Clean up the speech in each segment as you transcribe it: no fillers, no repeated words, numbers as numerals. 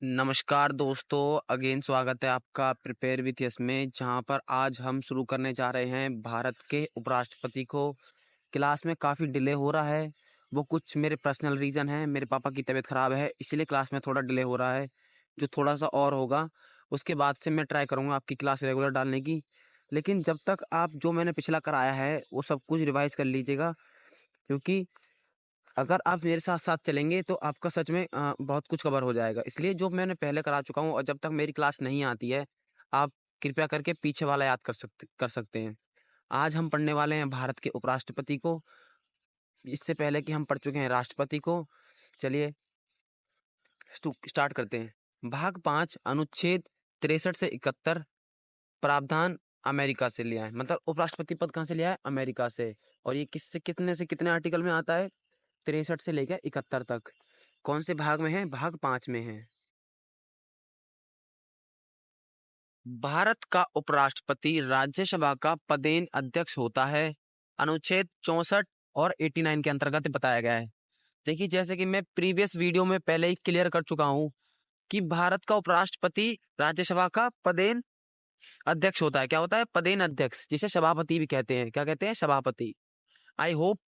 नमस्कार दोस्तों, अगेन स्वागत है आपका प्रिपेयर विथ यस में, जहां पर आज हम शुरू करने जा रहे हैं भारत के उपराष्ट्रपति को। क्लास में काफ़ी डिले हो रहा है, वो कुछ मेरे पर्सनल रीज़न है। मेरे पापा की तबीयत ख़राब है, इसीलिए क्लास में थोड़ा डिले हो रहा है। जो थोड़ा सा और होगा उसके बाद से मैं ट्राई करूँगा आपकी क्लास रेगुलर डालने की। लेकिन जब तक आप जो मैंने पिछला कराया है वो सब कुछ रिवाइज़ कर लीजिएगा, क्योंकि अगर आप मेरे साथ-साथ चलेंगे तो आपका सच में बहुत कुछ कवर हो जाएगा। इसलिए जो मैंने पहले करा चुका हूँ और जब तक मेरी क्लास नहीं आती है, आप कृपया करके पीछे वाला याद कर सकते हैं। आज हम पढ़ने वाले हैं भारत के उपराष्ट्रपति को, इससे पहले कि हम पढ़ चुके हैं राष्ट्रपति को। चलिए स्टार्ट करते हैं। भाग 5 अनुच्छेद 63 से 71 प्रावधान अमेरिका से लिया है, मतलब उपराष्ट्रपति पद कहाँ से लिया है? अमेरिका से। और ये किससे कितने से कितने आर्टिकल में आता है? 63 से लेकर 71 तक। कौन से भाग में है? भाग 5 में है। भारत का उपराष्ट्रपति राज्यसभा का पदेन अध्यक्ष होता है। अनुच्छेद 64 और 89 के अंतर्गत बताया गया है। देखिए, जैसे कि मैं प्रीवियस वीडियो में पहले ही क्लियर कर चुका हूं कि भारत का उपराष्ट्रपति राज्यसभा का पदेन अध्यक्ष होता है। क्या होता है? पदेन अध्यक्ष, जिसे सभापति भी कहते हैं। क्या कहते हैं? सभापति। आई होप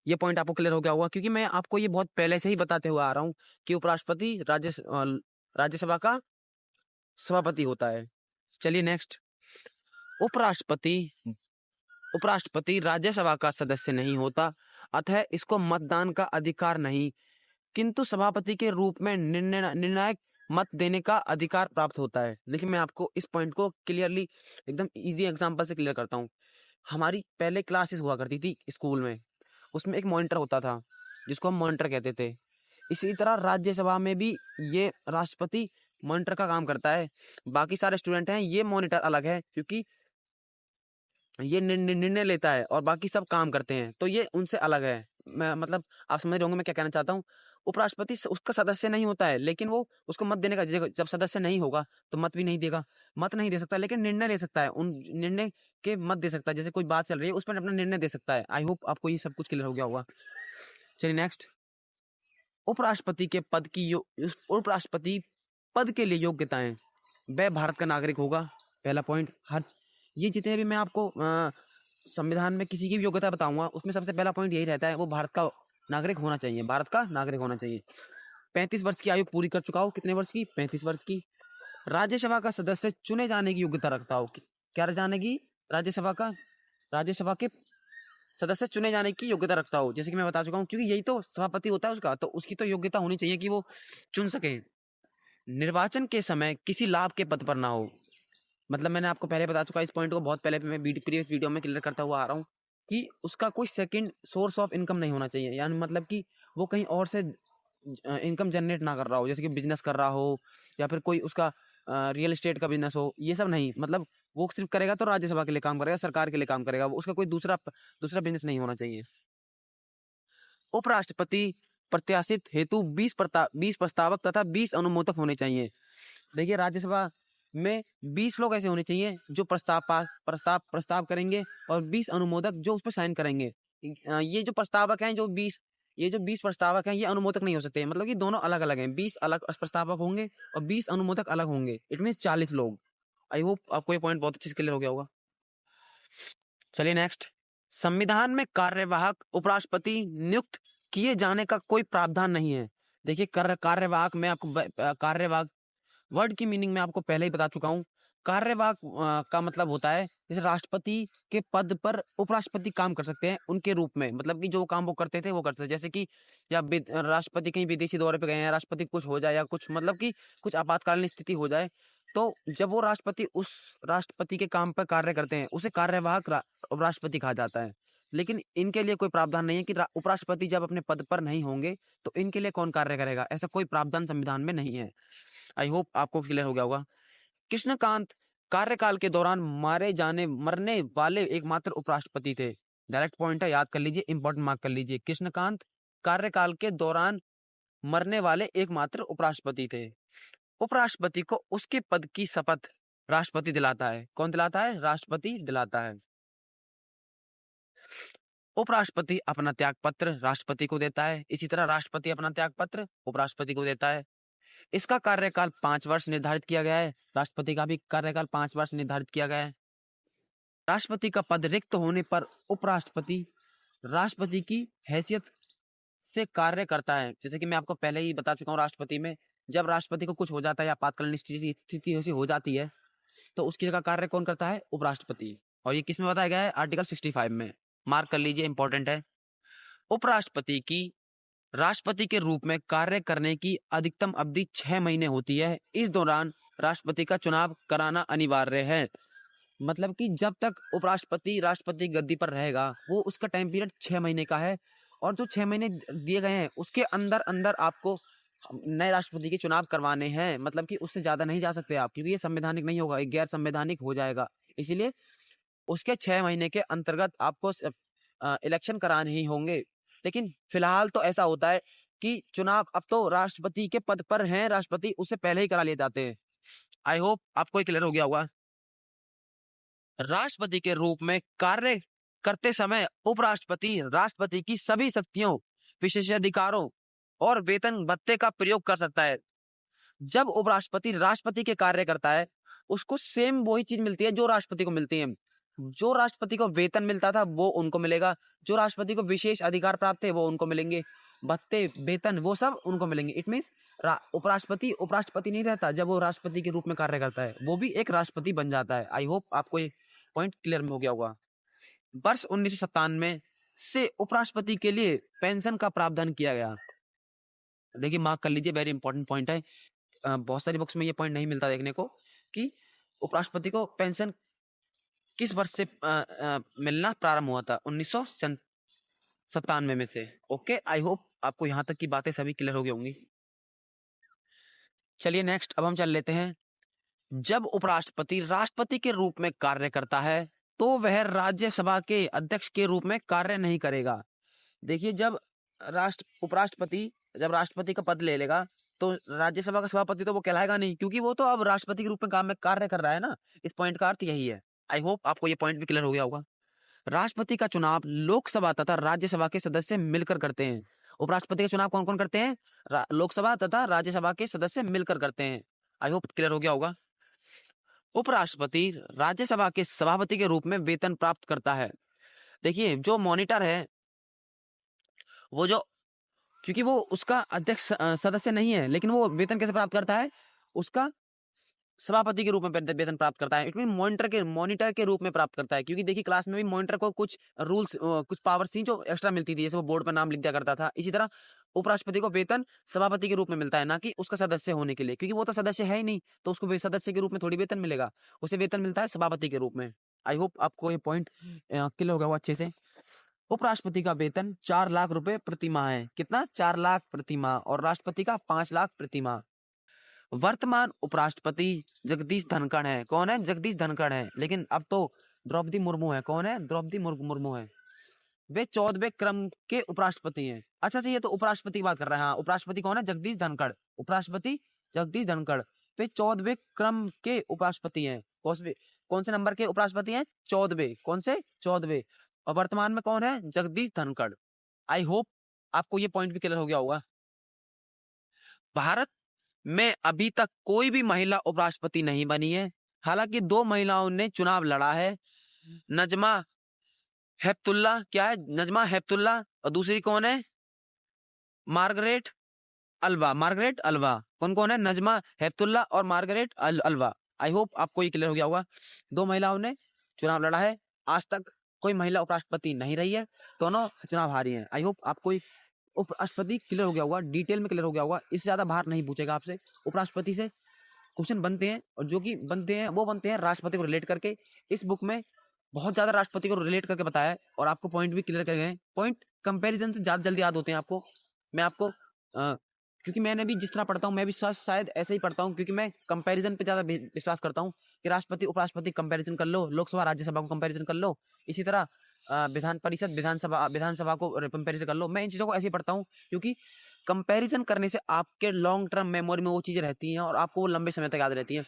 ये पॉइंट आपको क्लियर हो गया होगा, क्योंकि मैं आपको ये बहुत पहले से ही बताते हुए आ रहा हूँ कि उपराष्ट्रपति राज्यसभा का सभापति होता है। चलिए नेक्स्ट। उपराष्ट्रपति उपराष्ट्रपति राज्यसभा का सदस्य नहीं होता, अतः इसको मतदान का अधिकार नहीं, किंतु सभापति के रूप में निर्णायक मत देने का अधिकार प्राप्त होता है। देखिए, मैं आपको इस पॉइंट को क्लियरली एकदम इजी एग्जांपल से क्लियर करता हूँ। हमारी पहले क्लासेस हुआ करती थी स्कूल में, उसमें एक मॉनिटर होता था जिसको हम मॉनिटर कहते थे। इसी तरह राज्यसभा में भी ये राष्ट्रपति मॉनिटर का काम करता है। बाकी सारे स्टूडेंट हैं, ये मॉनिटर अलग है, क्योंकि ये निर्णय लेता है और बाकी सब काम करते हैं, तो ये उनसे अलग है। मैं मतलब आप समझ रहे होंगे मैं क्या कहना चाहता हूँ। उपराष्ट्रपति उसका सदस्य नहीं होता है, लेकिन वो उसको मत देने का, जब सदस्य नहीं होगा तो मत भी नहीं देगा, मत नहीं दे सकता, लेकिन निर्णय ले सकता है। उन निर्णय के मत दे सकता है, जैसे कोई बात चल रही है उस पर अपना निर्णय दे सकता है। आई होप आपको ये सब कुछ क्लियर हो गया होगा। चलिए नेक्स्ट। उपराष्ट्रपति के पद की उपराष्ट्रपति पद के लिए योग्यताएं। वह भारत का नागरिक होगा, पहला पॉइंट। हर ये जितने भी मैं आपको संविधान में किसी की भी योग्यता बताऊंगा, उसमें सबसे पहला पॉइंट यही रहता है, वो भारत का नागरिक होना चाहिए। भारत का नागरिक होना चाहिए। 35 वर्ष की आयु पूरी कर चुका हो। कितने वर्ष की? 35 वर्ष की। राज्यसभा का सदस्य चुने जाने की योग्यता रखता हो। क्या जाने की? राज्यसभा के सदस्य चुने जाने की योग्यता रखता हो। जैसे कि मैं बता चुका हूँ, क्योंकि यही तो सभापति होता है उसका, तो उसकी तो योग्यता होनी चाहिए कि वो चुन सके। निर्वाचन के समय किसी लाभ के पद पर ना हो। मतलब मैंने आपको पहले बता चुका इस पॉइंट को, बहुत पहले मैं प्रीवियस वीडियो में क्लियर करता हुआ आ रहा हूँ कि उसका कोई सेकंड सोर्स ऑफ इनकम नहीं होना चाहिए। यानी मतलब कि वो कहीं और से इनकम जनरेट ना कर रहा हो, जैसे कि बिजनेस कर रहा हो या फिर कोई उसका रियल एस्टेट का बिजनेस हो, ये सब नहीं। मतलब वो सिर्फ करेगा तो राज्यसभा के लिए काम करेगा, सरकार के लिए काम करेगा, वो उसका कोई दूसरा बिजनेस नहीं होना चाहिए। उपराष्ट्रपति प्रत्याशित हेतु 20 प्रस्तावक तथा 20 अनुमोदक होने चाहिए। देखिए, राज्यसभा में 20 लोग ऐसे होने चाहिए जो प्रस्ताव करेंगे, और 20 अनुमोदक जो उस पर साइन करेंगे। ये जो प्रस्तावक हैं, ये जो 20 प्रस्तावक हैं, ये अनुमोदक नहीं हो सकते। मतलब कि दोनों अलग अलग हैं। 20 अलग प्रस्तावक होंगे और 20 अनुमोदक अलग होंगे। इट मीन 40 लोग। आई होप आपको ये पॉइंट बहुत अच्छे से क्लियर हो गया होगा। चलिए नेक्स्ट। संविधान में कार्यवाहक उपराष्ट्रपति नियुक्त किए जाने का कोई प्रावधान नहीं है। देखिए, कार्यवाहक में आपको कार्यवाहक वर्ड की मीनिंग मैं आपको पहले ही बता चुका हूँ। कार्यवाहक का मतलब होता है, जैसे राष्ट्रपति के पद पर उपराष्ट्रपति काम कर सकते हैं उनके रूप में। मतलब कि जो काम वो करते थे वो करते थे। जैसे कि या राष्ट्रपति कहीं विदेशी दौरे पे गए हैं, राष्ट्रपति कुछ हो जाए या कुछ, मतलब कि कुछ आपातकालीन स्थिति हो जाए, तो जब वो राष्ट्रपति उस राष्ट्रपति के काम पर कार्य करते हैं, उसे कार्यवाहक उपराष्ट्रपति कहा जाता है। लेकिन इनके लिए कोई प्रावधान नहीं है कि उपराष्ट्रपति जब अपने पद पर नहीं होंगे तो इनके लिए कौन कार्य करेगा। ऐसा कोई प्रावधान संविधान में नहीं है। आई होप आपको क्लियर हो गया होगा। कृष्णकांत कार्यकाल के दौरान मरने वाले एकमात्र उपराष्ट्रपति थे। डायरेक्ट पॉइंट है, याद कर लीजिए, इंपॉर्टेंट मार्क कर लीजिए। कृष्णकांत कार्यकाल के दौरान मरने वाले एकमात्र उपराष्ट्रपति थे। उपराष्ट्रपति को उसके पद की शपथ राष्ट्रपति दिलाता है। कौन दिलाता है? राष्ट्रपति दिलाता है। उपराष्ट्रपति अपना त्याग पत्र राष्ट्रपति को देता है, इसी तरह राष्ट्रपति अपना त्याग पत्र उपराष्ट्रपति को देता है। इसका कार्यकाल 5 वर्ष निर्धारित किया गया है। राष्ट्रपति का भी कार्यकाल 5 वर्ष निर्धारित किया गया है। राष्ट्रपति का पद रिक्त होने पर उपराष्ट्रपति राष्ट्रपति की हैसियत से कार्य करता है। जैसे कि मैं आपको पहले ही बता चुका हूँ, राष्ट्रपति में जब राष्ट्रपति को कुछ हो जाता है या आपातकालीन स्थिति ऐसी हो जाती है तो उसकी जगह कार्य कौन करता है? उपराष्ट्रपति। और ये किस में बताया गया है? आर्टिकल 65 में। मार्क कर लीजिए, इंपॉर्टेंट है। उपराष्ट्रपति की राष्ट्रपति के रूप में कार्य करने की अधिकतम अवधि 6 महीने होती है। इस दौरान राष्ट्रपति का चुनाव कराना अनिवार्य है। मतलब कि जब तक उपराष्ट्रपति राष्ट्रपति गद्दी पर रहेगा वो उसका टाइम पीरियड 6 महीने का है, और जो 6 महीने दिए गए हैं उसके अंदर अंदर आपको नए राष्ट्रपति के चुनाव करवाने हैं। मतलब कि उससे ज्यादा नहीं जा सकते आप, क्योंकि ये संवैधानिक नहीं होगा, ये गैर संवैधानिक हो जाएगा। इसीलिए उसके 6 महीने के अंतर्गत आपको इलेक्शन कराने ही होंगे। लेकिन फिलहाल तो ऐसा होता है कि चुनाव अब तो राष्ट्रपति के पद पर हैं राष्ट्रपति, उससे पहले ही करा लिए जाते हैं। आई होप आपको ये क्लियर हो गया होगा। राष्ट्रपति के रूप में कार्य करते समय उपराष्ट्रपति राष्ट्रपति की सभी शक्तियों, विशेषाधिकारों और वेतन भत्ते का प्रयोग कर सकता है। जब उपराष्ट्रपति राष्ट्रपति के कार्य करता है उसको सेम वही चीज मिलती है जो राष्ट्रपति को मिलती है। जो राष्ट्रपति को वेतन मिलता था वो उनको मिलेगा, जो राष्ट्रपति को विशेष अधिकार प्राप्त है वो उनको मिलेंगे, भत्ते वेतन वो सब उनको मिलेंगे। इट मीन्स उपराष्ट्रपति नहीं रहता जब वो राष्ट्रपति के रूप में कार्य करता है, वो भी एक राष्ट्रपति बन जाता है। आई होप आपको ये पॉइंट क्लियर हो गया होगा। वर्ष 1997 से उपराष्ट्रपति के लिए पेंशन का प्रावधान किया गया। देखिए मार्क कर लीजिए, वेरी इंपॉर्टेंट पॉइंट है। बहुत सारी बुक्स में ये पॉइंट नहीं मिलता देखने को कि उपराष्ट्रपति को पेंशन किस वर्ष से मिलना प्रारंभ हुआ था। 1997 में से। ओके, आई होप आपको यहाँ तक की बातें सभी क्लियर हो गई होंगी। चलिए नेक्स्ट अब हम चल लेते हैं। जब उपराष्ट्रपति राष्ट्रपति के रूप में कार्य करता है तो वह राज्यसभा के अध्यक्ष के रूप में कार्य नहीं करेगा। देखिए जब उपराष्ट्रपति जब राष्ट्रपति का पद ले लेगा तो राज्यसभा का सभापति तो वो कहलाएगा नहीं, क्योंकि वो तो अब राष्ट्रपति के रूप में काम में कार्य कर रहा है ना। इस पॉइंट का अर्थ यही है। आई होप आपको ये पॉइंट भी क्लियर हो गया होगा। राष्ट्रपति का चुनाव लोकसभा तथा राज्यसभा के सदस्य मिलकर करते हैं। उपराष्ट्रपति का चुनाव कौन कौन करते हैं? लोकसभा तथा राज्यसभा के सदस्य मिलकर करते हैं। आई होप क्लियर हो गया होगा। उपराष्ट्रपति राज्यसभा के सभापति के रूप में वेतन प्राप्त करता है। देखिए जो मॉनिटर है वो जो, क्योंकि वो उसका अध्यक्ष सदस्य नहीं है, लेकिन वो वेतन कैसे प्राप्त करता है? उसका सभापति के रूप में वेतन प्राप्त करता है। इट मीन मॉनिटर के रूप में प्राप्त करता है। क्योंकि देखिए क्लास में भी मॉनिटर को कुछ रूल्स कुछ पावर्स थी जो एक्स्ट्रा मिलती थी, जैसे वो बोर्ड पर नाम लिख दिया करता था। इसी तरह उपराष्ट्रपति को वेतन सभापति के रूप में मिलता है, ना कि उसका सदस्य होने के लिए, क्योंकि वो तो सदस्य है ही नहीं, तो उसको सदस्य के रूप में थोड़ी वेतन मिलेगा, उसे वेतन मिलता है सभापति के रूप में। आई होप आपको ये पॉइंट क्लियर हो गया होगा अच्छे से। उपराष्ट्रपति का वेतन 4 लाख रुपए प्रति माह है। कितना? 4 लाख प्रति माह। और राष्ट्रपति का 5 लाख प्रति माह। वर्तमान उपराष्ट्रपति जगदीश धनखड़ है। कौन है? जगदीश धनखड़ है। लेकिन अब तो द्रौपदी मुर्मू है। कौन है? द्रौपदी मुर्मू है। वे 14वें क्रम के उपराष्ट्रपति हैं। अच्छा ये तो उपराष्ट्रपति की बात कर रहे हैं। हाँ, उपराष्ट्रपति कौन है? जगदीश धनखड़। उपराष्ट्रपति जगदीश धनखड़ वे 14वें क्रम के उपराष्ट्रपति हैं। कौन से नंबर के उपराष्ट्रपति हैं? 14वें। कौन से? 14वें। और वर्तमान में कौन है? जगदीश धनखड़। आई होप आपको ये पॉइंट भी क्लियर हो गया होगा। भारत में अभी तक कोई भी महिला उपराष्ट्रपति नहीं बनी है। हालांकि 2 महिलाओं ने चुनाव लड़ा है। नजमा हेपतुल्ला, क्या है? नजमा हेपतुल्ला। और दूसरी कौन है? Margaret Alva. कौन कौन है? नजमा हेपतुल्ला और मार्गरेट अल्वा। आई होप आपको ये क्लियर हो गया होगा। 2 महिलाओं ने चुनाव लड़ा है। आज तक कोई महिला उपराष्ट्रपति नहीं रही है, दोनों चुनाव हारी हैं। आई होप आपको उपराष्ट्रपति क्लियर हो गया होगा, डिटेल में क्लियर हो गया होगा। इससे ज्यादा बाहर नहीं पूछेगा आपसे। उपराष्ट्रपति से क्वेश्चन बनते हैं, और जो कि बनते हैं वो बनते हैं राष्ट्रपति को रिलेट करके। इस बुक में बहुत ज्यादा राष्ट्रपति को रिलेट करके बताया है, और आपको पॉइंट भी क्लियर कर गए हैं। पॉइंट कंपैरिजन से ज्यादा जल्दी याद होते हैं आपको। मैं आपको क्योंकि मैंने भी जिस तरह पढ़ता हूँ, मैं भी शायद ऐसे ही पढ़ता हूँ, क्योंकि मैं कंपैरिजन पे ज्यादा विश्वास करता हूँ कि राष्ट्रपति उपराष्ट्रपति कंपैरिजन कर लो, लोकसभा राज्यसभा को कंपैरिजन कर लो, इसी तरह विधान परिषद विधानसभा को कंपैरिजन कर लो। मैं इन चीजों को ऐसे ही पढ़ता हूँ, क्योंकि कंपैरिजन करने से आपके लॉन्ग टर्म मेमोरी में वो चीजें रहती हैं और आपको वो लंबे समय तक याद रहती हैं।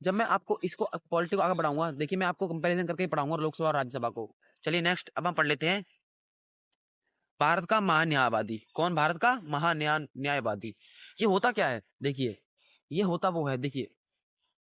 जब मैं आपको इसको पॉलिटी को आगे बढ़ाऊंगा, देखिए मैं आपको कंपैरिजन करके पढ़ाऊंगा लोकसभा और राज्यसभा को। चलिए नेक्स्ट अब हम पढ़ लेते हैं भारत का महान्यायवादी। कौन? भारत का महान्यायवादी। ये होता क्या है? देखिए ये होता वो है, देखिए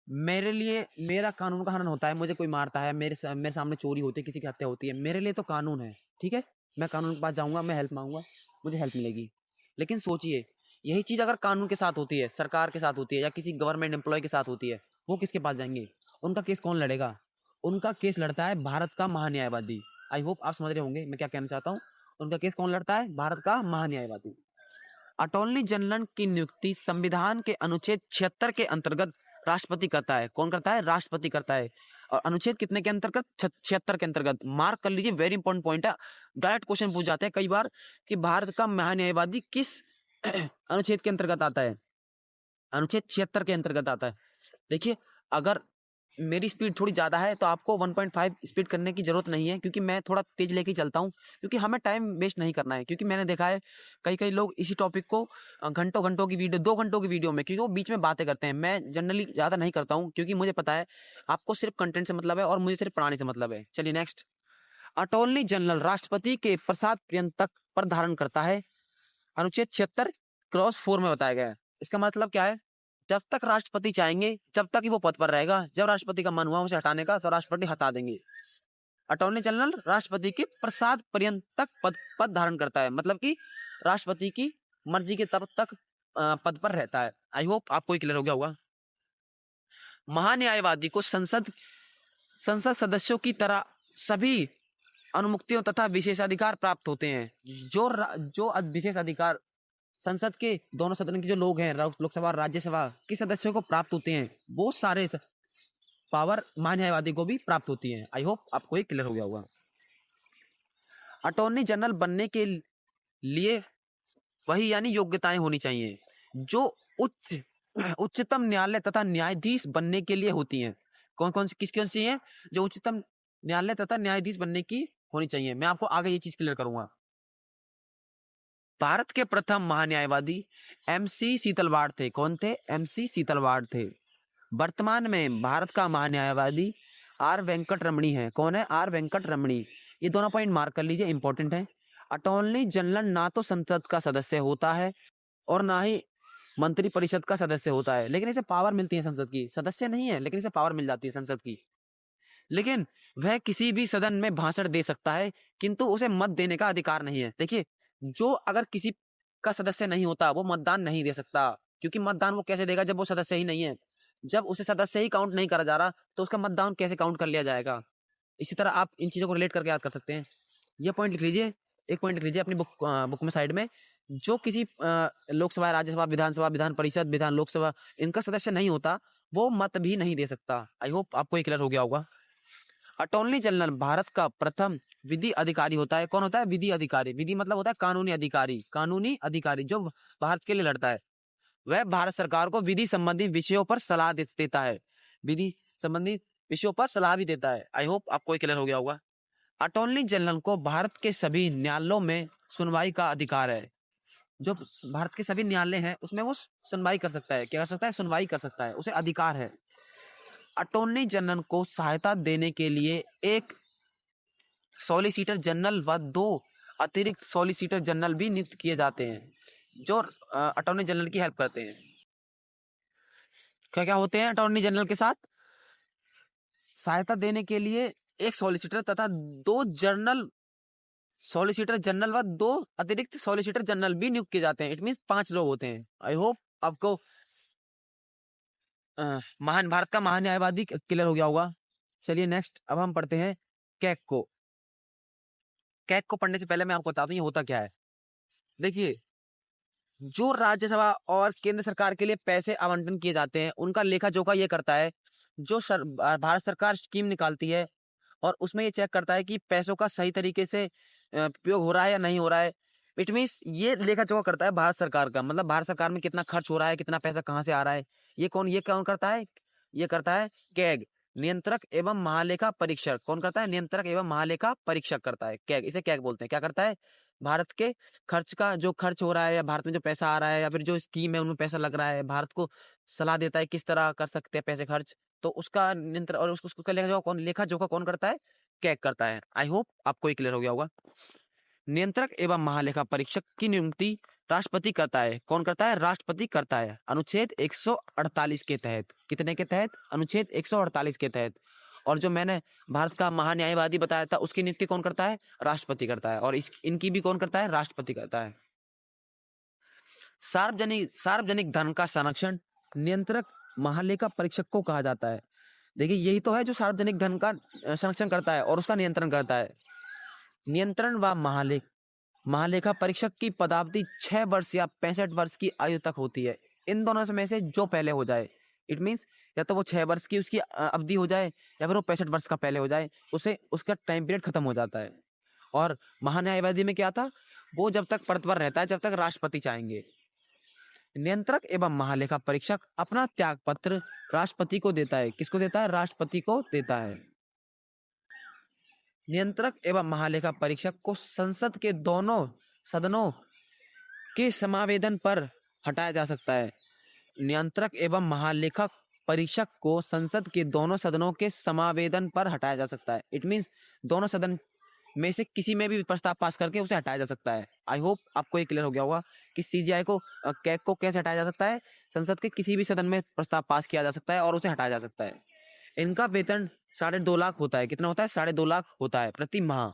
मेरे लिए मेरा कानून का हनन होता है, मुझे कोई मारता है, मेरे सामने चोरी होती है, किसी की हत्या होती है, मेरे लिए तो कानून है, ठीक है। मैं कानून के पास जाऊंगा, मैं हेल्प मांगूंगा, मुझे हेल्प मिलेगी। लेकिन सोचिए, यही चीज अगर कानून के साथ होती है, सरकार के साथ होती है, या किसी गवर्नमेंट एम्प्लॉय के साथ होती है, वो किसके पास जाएंगे? उनका केस कौन लड़ेगा? उनका केस लड़ता है भारत का महान्यायवादी। आई होप आप समझ रहे होंगे मैं क्या कहना चाहता हूँ। उनका केस कौन लड़ता है? भारत का महान्यायवादी। अटॉर्नी जनरल की नियुक्ति संविधान के अनुच्छेद 76 के अंतर्गत राष्ट्रपति करता है। कौन करता है? राष्ट्रपति करता है। और अनुच्छेद कितने के अंतर्गत? 76 के अंतर्गत। मार्क कर लीजिए, वेरी इंपॉर्टेंट पॉइंट है। डायरेक्ट क्वेश्चन पूछ जाते हैं कई बार कि भारत का महान्यायवादी किस अनुच्छेद के अंतर्गत आता है? अनुच्छेद 76 के अंतर्गत आता है। देखिए, अगर मेरी स्पीड थोड़ी ज़्यादा है तो आपको 1.5 स्पीड करने की ज़रूरत नहीं है, क्योंकि मैं थोड़ा तेज लेके ही चलता हूँ, क्योंकि हमें टाइम वेस्ट नहीं करना है। क्योंकि मैंने देखा है कई कई लोग इसी टॉपिक को घंटों घंटों की वीडियो, 2 घंटों की वीडियो में, क्योंकि वो बीच में बातें करते हैं। मैं जनरली ज़्यादा नहीं करता हूँ, क्योंकि मुझे पता है आपको सिर्फ कंटेंट से मतलब है और मुझे सिर्फ पढ़ाने से मतलब है। चलिए नेक्स्ट। अटॉर्नी जनरल राष्ट्रपति के प्रसाद पर्यंत तक पर धारण करता है। अनुच्छेद 76 क्रॉस 4 में बताया गया है। इसका मतलब क्या है? जब तक राष्ट्रपति चाहेंगे जब तक ही वो पद पर रहेगा। जब राष्ट्रपति का मन हुआ उसे हटाने का तो राष्ट्रपति हटा देंगे। अटॉर्नी जनरल राष्ट्रपति के प्रसाद पर्यंत तक पद धारण करता है, मतलब कि राष्ट्रपति की मर्जी के तब तक पद पर रहता है। आई होप आपको क्लियर हो गया होगा। महान्यायवादी को संसद सदस्यों की तरह सभी अनुमुक्तियों तथा विशेषाधिकार प्राप्त होते हैं। जो विशेष अधिकार संसद के दोनों सदन के जो लोग हैं, लोकसभा और राज्यसभा के सदस्यों को प्राप्त होते हैं, वो सारे पावर महान्यायवादी को भी प्राप्त होती है। आई होप आपको ये क्लियर हो गया होगा। अटॉर्नी जनरल बनने के लिए वही यानी योग्यताएं होनी चाहिए जो उच्चतम न्यायालय तथा न्यायाधीश बनने के लिए होती हैं। कौन कौन सी किसकी चाहिए? जो उच्चतम न्यायालय तथा न्यायाधीश बनने की होनी चाहिए। मैं आपको आगे ये चीज क्लियर करूंगा। भारत के प्रथम महान्यायवादी MC सीतलवाड़ थे। कौन थे? MC सीतलवाड़ थे। वर्तमान में भारत का महान्यायवादी R वेंकट रमणी है। कौन है? R वेंकट रमणी। ये दोनों पॉइंट मार्क कर लीजिए, इंपॉर्टेंट है। अटॉर्नी जनरल ना तो संसद का सदस्य होता है और ना ही मंत्री परिषद का सदस्य होता है, लेकिन इसे पावर मिलती है संसद की। सदस्य नहीं है लेकिन इसे पावर मिल जाती है संसद की। लेकिन वह किसी भी सदन में भाषण दे सकता है, किंतु उसे मत देने का अधिकार नहीं है। देखिए, जो अगर किसी का सदस्य नहीं होता वो मतदान नहीं दे सकता, क्योंकि मतदान वो कैसे देगा जब वो सदस्य ही नहीं है। जब उसे सदस्य ही काउंट नहीं करा जा रहा तो उसका मतदान कैसे काउंट कर लिया जाएगा? इसी तरह आप इन चीजों को रिलेट करके याद कर सकते हैं। ये पॉइंट लिख लीजिए, एक पॉइंट लिख लीजिए अपनी बुक में साइड में। जो किसी लोकसभा, राज्यसभा, विधानसभा, विधान परिषद, विधान लोकसभा, इनका सदस्य नहीं होता वो मत भी नहीं दे सकता। आई होप आपको ये क्लियर हो गया होगा। अटॉर्नी जनरल भारत का प्रथम विधि अधिकारी होता है। कौन होता है? विधि अधिकारी। विधि मतलब होता है कानूनी अधिकारी। कानूनी अधिकारी जो भारत के लिए लड़ता है, वह भारत सरकार को विधि संबंधी विषयों पर सलाह देता है। विधि संबंधी विषयों पर सलाह भी देता है। आई होप आपको क्लियर हो गया होगा। अटॉर्नी जनरल को भारत के सभी न्यायालयों में सुनवाई का अधिकार है। जो भारत के सभी न्यायालय हैं उसमें वो सुनवाई कर सकता है। क्या कर सकता है? सुनवाई कर सकता है, उसे अधिकार है। अटॉर्नी जनरल को सहायता देने के लिए एक सॉलिसिटर जनरल व 2 अतिरिक्त सॉलिसिटर जनरल भी नियुक्त किए जाते हैं जो अटॉर्नी जनरल की हेल्प करते हैं। क्या क्या होते हैं अटॉर्नी जनरल के साथ? सहायता देने के लिए एक सॉलिसिटर तथा 2 जनरल सॉलिसिटर जनरल व 2 अतिरिक्त सॉलिसिटर जनरल भी नियुक्त किए जाते हैं। इट मीन 5 लोग होते हैं। आई होप आपको महान भारत का महान्यायवादी क्लियर हो गया होगा। चलिए नेक्स्ट, अब हम पढ़ते हैं कैग को। कैग को पढ़ने से पहले मैं आपको बताता हूँ ये होता क्या है। देखिए, जो राज्यसभा और केंद्र सरकार के लिए पैसे आवंटन किए जाते हैं उनका लेखा जोखा ये करता है। जो भारत सरकार स्कीम निकालती है और उसमें ये चेक करता है कि पैसों का सही तरीके से उपयोग हो रहा है या नहीं हो रहा है। इट मीन्स ये लेखा जोखा करता है भारत सरकार का, मतलब भारत सरकार में कितना खर्च हो रहा है, कितना पैसा कहाँ से आ रहा है। ये कौन करता है? ये करता है कैग, नियंत्रक एवं महालेखा परीक्षक। कौन करता है? नियंत्रक एवं महालेखा परीक्षक करता है कैग। इसे कैग बोलते हैं। क्या करता है? भारत के खर्च का जो खर्च हो रहा है या भारत में जो पैसा आ रहा है या फिर जो स्कीम है उनमें पैसा लग रहा है, भारत को सलाह देता है किस तरह कर सकते हैं पैसे खर्च। तो उसका नियंत्रण और उसका लेखा जोखा कौन करता है? कैग करता है। आई होप आपको ये क्लियर हो गया होगा। नियंत्रक एवं महालेखा परीक्षक की नियुक्ति राष्ट्रपति करता है। कौन करता है? राष्ट्रपति करता है, अनुच्छेद 148 के तहत। कितने के तहत? अनुच्छेद 148 के तहत। और जो मैंने भारत का महान्यायवादी बताया था, उसकी नियुक्ति कौन करता है? राष्ट्रपति करता है। और इनकी भी कौन करता है? राष्ट्रपति करता है। सार्वजनिक धन का संरक्षण नियंत्रक महालेखा परीक्षक को कहा जाता है। देखिए, यही तो है जो सार्वजनिक धन का संरक्षण करता है और उसका नियंत्रण करता है। नियंत्रण व महालेखा परीक्षक की पदावधि 6 वर्ष या 65 वर्ष की आयु तक होती है। इन दोनों में से जो पहले हो जाए, इट मीन्स या तो वो 6 वर्ष की उसकी अवधि हो जाए या फिर वो 65 वर्ष का पहले हो जाए, उसे उसका टाइम पीरियड खत्म हो जाता है। और महान्यायवादी में क्या था? वो जब तक पद पर रहता है जब तक राष्ट्रपति चाहेंगे। नियंत्रक एवं महालेखा परीक्षक अपना त्याग पत्र राष्ट्रपति को देता है। किसको देता है? राष्ट्रपति को देता है। नियंत्रक एवं महालेखा परीक्षक को संसद के दोनों सदनों के समावेदन पर हटाया जा सकता है। नियंत्रक एवं महालेखा परीक्षक को संसद के दोनों सदनों के समावेदन पर हटाया जा सकता है। इट मीन्स दोनों सदन में से किसी में भी प्रस्ताव पास करके उसे हटाया जा सकता है। आई होप आपको ये क्लियर हो गया होगा कि सीजीआई को कैग को कैसे हटाया जा सकता है। संसद के किसी भी सदन में प्रस्ताव पास किया जा सकता है और उसे हटाया जा सकता है। इनका वेतन 2.5 लाख होता है। कितना होता है? 2.5 लाख होता है प्रति माह।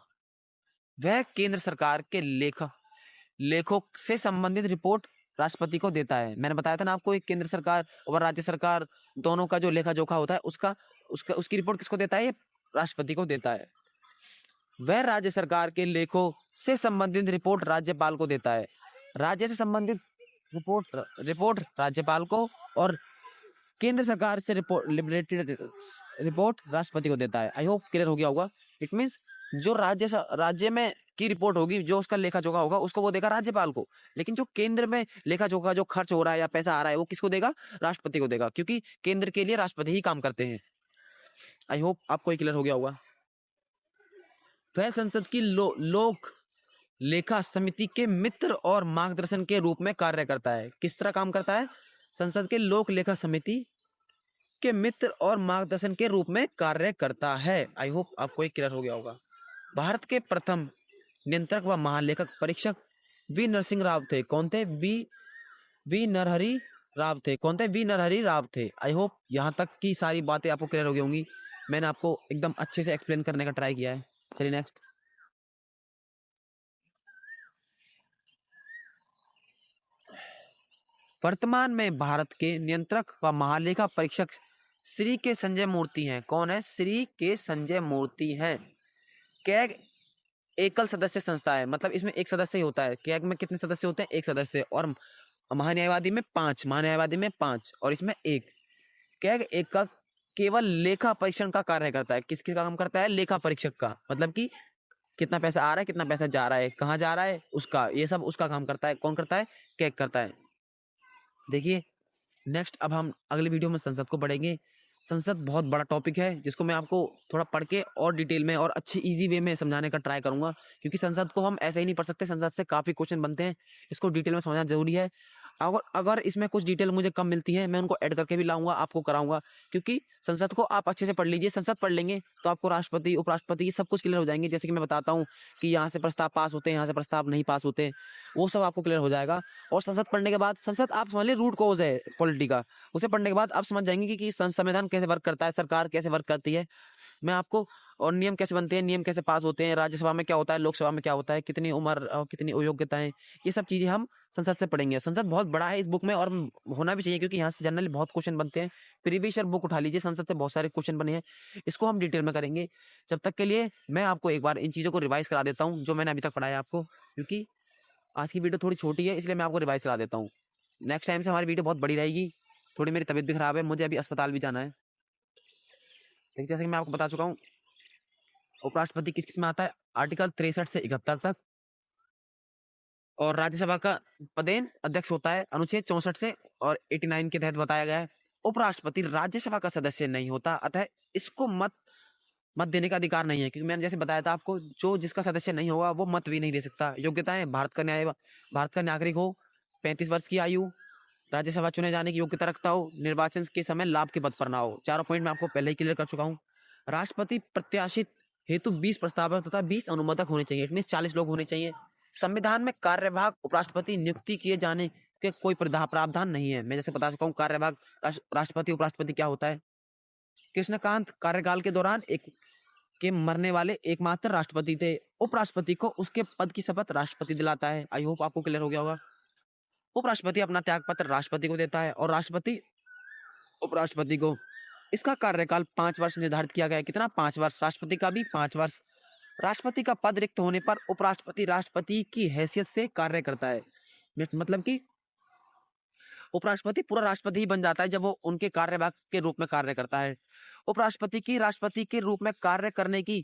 वह केंद्र सरकार के लेखों से संबंधित रिपोर्ट राष्ट्रपति को देता है। मैंने बताया था ना आपको, एक केंद्र सरकार और राज्य सरकार दोनों का जो लेखा जोखा होता है उसकी रिपोर्ट किसको देता है? राष्ट्रपति को देता है। वह राज्य सरकार के लेखों से संबंधित रिपोर्ट राज्यपाल को देता है। राज्य से संबंधित रिपोर्ट राज्यपाल को और केंद्र सरकार से रिपोर्ट राष्ट्रपति को देता है। आई होप क्लियर हो गया होगा। इट मीन्स जो राज्य में की रिपोर्ट होगी, जो उसका लेखा जोखा होगा, उसको वो देगा राज्यपाल को। लेकिन जो केंद्र में लेखा जोखा जो खर्च हो रहा है या पैसा आ रहा है, वो किसको देगा? राष्ट्रपति को देगा, क्योंकि केंद्र के लिए राष्ट्रपति ही काम करते हैं। आई होप आपको क्लियर हो गया होगा। वह संसद की लोक लेखा समिति के मित्र और मार्गदर्शन के रूप में कार्य करता है। किस तरह काम करता है? संसद के लोक लेखा समिति के मित्र और मार्गदर्शन के रूप में कार्य करता है। आई होप आपको ये क्लियर हो गया होगा। भारत के प्रथम नियंत्रक व महालेखक परीक्षक वी नरसिंह राव थे। कौन थे? वी नरहरि राव थे। कौन थे? वी नरहरि राव थे। आई होप यहाँ तक की सारी बातें आपको क्लियर हो गई होंगी। मैंने आपको एकदम अच्छे से एक्सप्लेन करने का ट्राई किया है। चलिए नेक्स्ट। वर्तमान में भारत के नियंत्रक व महालेखा परीक्षक श्री के संजय मूर्ति हैं। कौन है? श्री के संजय मूर्ति हैं। कैग एकल सदस्य संस्था है, मतलब इसमें एक सदस्य ही होता है। कैग में कितने सदस्य होते हैं? एक सदस्य। और महान्यायवादी में 5 और इसमें 1। कैग एक का केवल लेखा परीक्षण का कार्य करता है। किसका काम करता है? लेखा परीक्षक का। मतलब कि कितना पैसा आ रहा है, कितना पैसा जा रहा है, कहाँ जा रहा है, उसका, ये सब उसका काम करता है। कौन करता है? कैग करता है। देखिए नेक्स्ट, अब हम अगली वीडियो में संसद को पढ़ेंगे। संसद बहुत बड़ा टॉपिक है जिसको मैं आपको थोड़ा पढ़ के और डिटेल में और अच्छी इजी वे में समझाने का ट्राई करूंगा, क्योंकि संसद को हम ऐसे ही नहीं पढ़ सकते। संसद से काफी क्वेश्चन बनते हैं, इसको डिटेल में समझना जरूरी है। अगर इसमें कुछ डिटेल मुझे कम मिलती है, मैं उनको ऐड करके भी लाऊंगा, आपको कराऊंगा। क्योंकि संसद को आप अच्छे से पढ़ लीजिए। संसद पढ़ लेंगे तो आपको राष्ट्रपति, उपराष्ट्रपति, ये सब कुछ क्लियर हो जाएंगे। जैसे कि मैं बताता हूँ कि यहाँ से प्रस्ताव पास होते हैं, यहाँ से प्रस्ताव नहीं पास होते, वो सब आपको क्लियर हो जाएगा। और संसद पढ़ने के बाद, संसद आप समझ लीजिए रूट कॉज है पॉलिटी का, उसे पढ़ने के बाद आप समझ जाएंगे कि संविधान कैसे वर्क करता है, सरकार कैसे वर्क करती है, मैं आपको, और नियम कैसे बनते हैं, नियम कैसे पास होते हैं, राज्यसभा में क्या होता है, लोकसभा में क्या होता है, कितनी उम्र और कितनी योग्यताएं, ये सब चीजें हम संसद से पढ़ेंगे। संसद बहुत बड़ा है इस बुक में, और होना भी चाहिए, क्योंकि यहाँ से जनरली बहुत क्वेश्चन बनते हैं। प्रीवियस ईयर बुक उठा लीजिए, संसद से बहुत सारे क्वेश्चन बने हैं, इसको हम डिटेल में करेंगे। जब तक के लिए मैं आपको एक बार इन चीज़ों को रिवाइज करा देता हूँ जो मैंने अभी तक पढ़ाया आपको, क्योंकि आज की वीडियो थोड़ी छोटी है, इसलिए मैं आपको रिवाइज करा देता हूँ। नेक्स्ट टाइम से हमारी वीडियो बहुत बड़ी रहेगी। थोड़ी मेरी तबीयत भी खराब है, मुझे अभी अस्पताल भी जाना है। ठीक, जैसे कि मैं आपको बता चुका हूँ, उपराष्ट्रपति किस किस में आता है? आर्टिकल 63 से 71 तक। और राज्यसभा का पदेन अध्यक्ष होता है अनुच्छेद 64 से और 89 के तहत बताया गया है। उपराष्ट्रपति राज्यसभा का सदस्य नहीं होता, अतः इसको मत देने का अधिकार नहीं है, क्योंकि मैंने जैसे बताया था आपको, जो जिसका सदस्य नहीं होगा वो मत भी नहीं दे सकता। योग्यताएं: भारत का नागरिक हो, 35 वर्ष की आयु, राज्यसभा चुने जाने की योग्यता रखता हो, निर्वाचन के समय लाभ के पद पर ना हो। चारों पॉइंट मैं आपको पहले ही क्लियर कर चुका हूँ। राष्ट्रपति प्रत्याशित हेतु 20 प्रस्तावक तथा 20 अनुमोदक होने चाहिए। इट मीन 40 लोग होने चाहिए। संविधान में कार्यभाग उपराष्ट्रपति नियुक्ति किए जाने के कोई प्रावधान नहीं है। मैं जैसे बता चुका हूँ कार्यभाग राष्ट्रपति उपराष्ट्रपति क्या होता है। कृष्णकांत कार्यकाल के दौरान के मरने वाले एकमात्र राष्ट्रपति थे। उपराष्ट्रपति को उसके पद की शपथ राष्ट्रपति दिलाता है। आई होप आपको क्लियर हो गया होगा। उपराष्ट्रपति अपना त्याग पत्र राष्ट्रपति को देता है और राष्ट्रपति उपराष्ट्रपति को। इसका कार्यकाल 5 वर्ष निर्धारित किया गया है। कितना? 5 वर्ष। राष्ट्रपति का भी 5 वर्ष। राष्ट्रपति का पद रिक्त होने पर उपराष्ट्रपति राष्ट्रपति की हैसियत से कार्य करता है। मतलब कि उपराष्ट्रपति पूरा राष्ट्रपति ही बन जाता है जब वो उनके कार्यभाग के रूप में कार्य करता है। उपराष्ट्रपति की राष्ट्रपति के रूप में कार्य करने की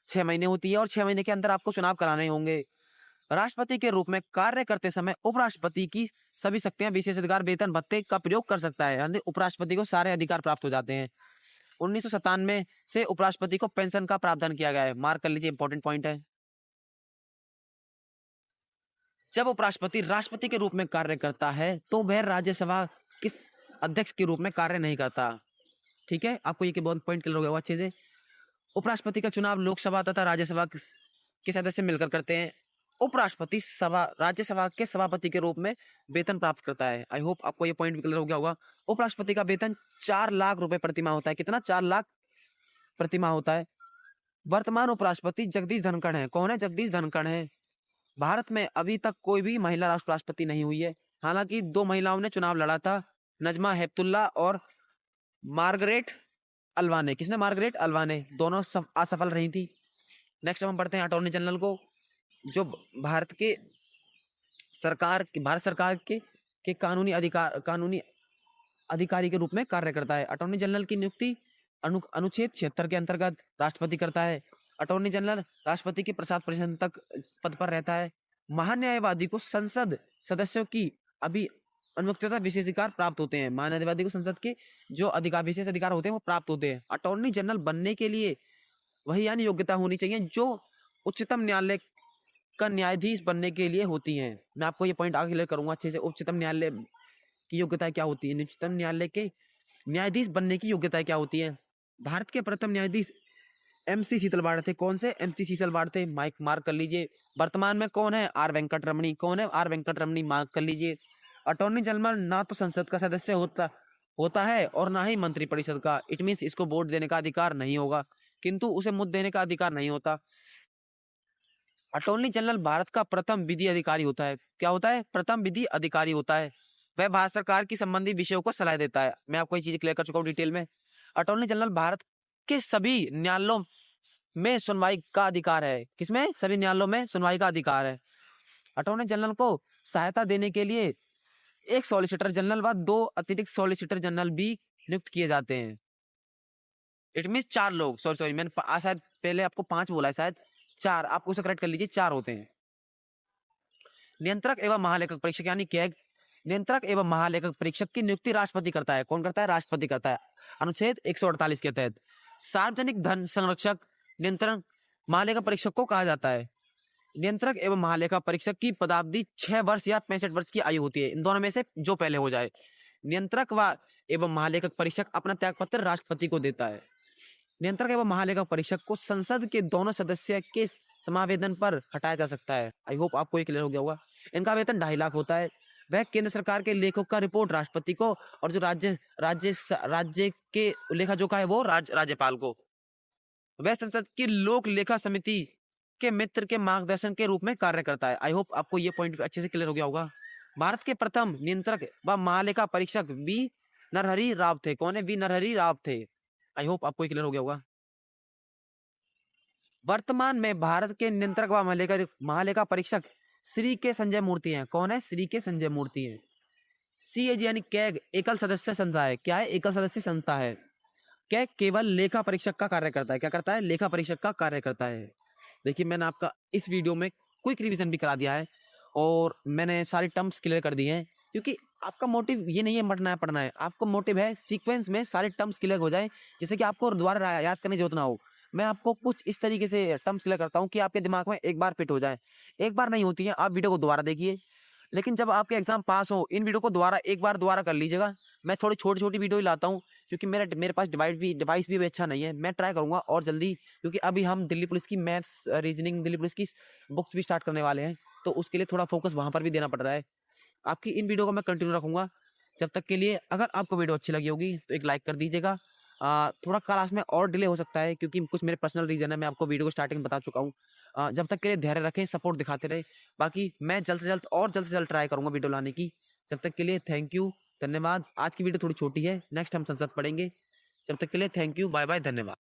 6 महीने होती है और 6 महीने के अंदर आपको चुनाव कराने होंगे। राष्ट्रपति के रूप में कार्य करते समय उपराष्ट्रपति की सभी शक्तियां, विशेषाधिकार, वेतन भत्ते का प्रयोग कर सकता है। यानी उपराष्ट्रपति को सारे अधिकार प्राप्त हो जाते हैं। 1997 से उपराष्ट्रपति को पेंशन का प्रावधान किया गया है। मार्क कर लीजिए, इंपॉर्टेंट पॉइंट है। जब उपराष्ट्रपति राष्ट्रपति के रूप में कार्य करता है तो वह राज्यसभा किस अध्यक्ष के रूप में कार्य नहीं करता। ठीक है, आपको ये बहुत पॉइंट क्लियर हो गया अच्छे से। उपराष्ट्रपति का चुनाव लोकसभा तथा राज्यसभा के सदस्य मिलकर करते हैं। उपराष्ट्रपति राज्यसभा के सभापति के रूप में वेतन प्राप्त करता है। आई होप आपको ये पॉइंट क्लियर हो गया होगा। उपराष्ट्रपति का वेतन 4 लाख रुपए प्रतिमाह होता है। कितना? 4 लाख प्रतिमाह होता है। वर्तमान उपराष्ट्रपति जगदीश धनखड़ है। कौन है? जगदीश धनखड़ है। भारत में अभी तक कोई भी महिला राष्ट्रपति नहीं हुई है। हालांकि 2 महिलाओं ने चुनाव लड़ा था, नजमा हेपतुल्ला और मार्गरेट अलवा ने। किसने? मार्गरेट अलवा ने। दोनों असफल रही थी। नेक्स्ट हम पढ़ते हैं अटॉर्नी जनरल को, जो भारत सरकार के कानूनी अधिकारी के रूप में कार्य करता है। अटॉर्नी जनरल की नियुक्ति अनुच्छेद 76 के अंतर्गत राष्ट्रपति करता है। अटॉर्नी जनरल राष्ट्रपति के प्रसाद परिषद तक पद पर रहता है। महान्यायवादी को संसद सदस्यों की अनुमतिता विशेषाधिकार प्राप्त होते हैं। महान्यायवादी को संसद के जो विशेष अधिकार होते हैं वो प्राप्त होते हैं। अटॉर्नी जनरल बनने के लिए वही यानी योग्यता होनी चाहिए जो उच्चतम न्यायालय का न्यायाधीश बनने के लिए होती है। मैं आपको ये पॉइंट आगे क्लियर करूंगा अच्छे से। उच्चतम न्यायालय की योग्यता क्या होती है, उच्चतम न्यायालय के न्यायाधीश बनने की योग्यता क्या होती है। भारत के प्रथम न्यायाधीश MC शीतलवाड़ थे। कौन से? MC शीतलवाड़ थे। मार्क कर लीजिए। वर्तमान में कौन है? R वेंकटरमणी। कौन है? R वेंकटरमणी। मार्क कर लीजिए। अटॉर्नी जनरल ना तो संसद का सदस्य होता है और ना ही मंत्रिपरिषद का। इट मीन्स इसको वोट देने का अधिकार नहीं होगा, किंतु उसे मुद्दे देने का अधिकार नहीं होता। अटॉर्नी जनरल भारत का प्रथम विधि अधिकारी होता है। क्या होता है? प्रथम विधि अधिकारी होता है। वह भारत सरकार की संबंधी विषयों को सलाह देता है। मैं आपको ये चीज क्लियर कर चुका हूँ डिटेल में। अटॉर्नी जनरल भारत के सभी न्यायालयों में सुनवाई का अधिकार है। किसमें? सभी न्यायालयों में सुनवाई का अधिकार है। अटॉर्नी जनरल को सहायता देने के लिए एक सॉलिसिटर जनरल व 2 अतिरिक्त सॉलिसिटर जनरल भी नियुक्त किए जाते हैं। इट मीन 4 लोग। सॉरी मैंने शायद पहले आपको 5 बोला है, शायद 4। आप उसे करेक्ट कर लीजिए, 4 होते हैं। नियंत्रक एवं महालेखक परीक्षक यानी कैग। नियंत्रक एवं महालेखक परीक्षक की नियुक्ति राष्ट्रपति करता है। कौन करता है? राष्ट्रपति करता है, अनुच्छेद 148 के तहत। सार्वजनिक धन संरक्षक नियंत्रक महालेखा परीक्षक को कहा जाता है। नियंत्रक एवं महालेखा परीक्षक की पदावधि 6 वर्ष या 65 वर्ष की आयु होती है। इन दोनों में से जो पहले हो जाए। नियंत्रक एवं महालेखक परीक्षक अपना त्यागपत्र राष्ट्रपति को देता है। नियंत्रक एवं महालेखा परीक्षक को संसद के दोनों सदस्य के समावेदन पर हटाया जा सकता है। आई होप आपको ये क्लियर हो गया होगा। इनका वेतन 2.5 लाख होता है। वह केंद्र सरकार के लेखों का रिपोर्ट राष्ट्रपति को और जो राज्य के लेखा जोखा है वो राज्यपाल को। वह संसद की लोक लेखा समिति के मित्र के मार्गदर्शन के रूप में कार्य करता है। आई होप आपको ये पॉइंट अच्छे से क्लियर हो गया होगा। भारत के प्रथम नियंत्रक व महालेखा परीक्षक वी नरहरि राव थे। कौन है? वी नरहरि राव थे। आई होप आपको क्लियर हो गया होगा। वर्तमान में भारत के नियंत्रक व महालेखा परीक्षक श्री के संजय मूर्ति हैं। कौन है? श्री के संजय मूर्ति हैं। CAG यानी कैग एकल सदस्य संस्था है। क्या है? एकल सदस्य संस्था है। कैग केवल लेखा परीक्षक का कार्य करता है। क्या करता है? लेखा परीक्षक का कार्य करता है। देखिए, मैंने आपका इस वीडियो में क्विक रिवीजन भी करा दिया है और मैंने सारी टर्म्स क्लियर कर दी हैं, क्योंकि आपका मोटिव ये नहीं है पढ़ना है। आपको मोटिव है सीक्वेंस में सारे टर्म्स क्लियर हो जाए, जिससे कि आपको दोबारा याद करने की जरूरत ना हो। मैं आपको कुछ इस तरीके से टर्म्स क्लियर करता हूँ कि आपके दिमाग में एक बार फिट हो जाए। एक बार नहीं होती है, आप वीडियो को दोबारा देखिए, लेकिन जब आपके एग्जाम पास हो, इन वीडियो को एक बार दोबारा कर लीजिएगा। मैं थोड़ी छोटी-छोटी वीडियो ही लाता हूँ, क्योंकि मेरे पास डिवाइस भी अच्छा नहीं है। मैं ट्राई करूँगा और जल्दी, क्योंकि अभी हम दिल्ली पुलिस की मैथ्स, रीजनिंग, दिल्ली पुलिस की बुक्स भी स्टार्ट करने वाले हैं, तो उसके लिए थोड़ा फोकस वहाँ पर भी देना पड़ रहा है। आपकी इन वीडियो को मैं कंटिन्यू रखूँगा। जब तक के लिए अगर आपको वीडियो अच्छी लगी होगी तो एक लाइक कर दीजिएगा। थोड़ा क्लास में और डिले हो सकता है, क्योंकि कुछ मेरे पर्सनल रीज़न है, मैं आपको वीडियो को स्टार्टिंग में बता चुका हूँ। जब तक के लिए धैर्य रखें, सपोर्ट दिखाते रहें। बाकी मैं जल्द से जल्द ट्राई करूँगा वीडियो लाने की। जब तक के लिए थैंक यू, धन्यवाद। आज की वीडियो थोड़ी छोटी है, नेक्स्ट हम संसद पढ़ेंगे। जब तक के लिए थैंक यू, बाय बाय, धन्यवाद।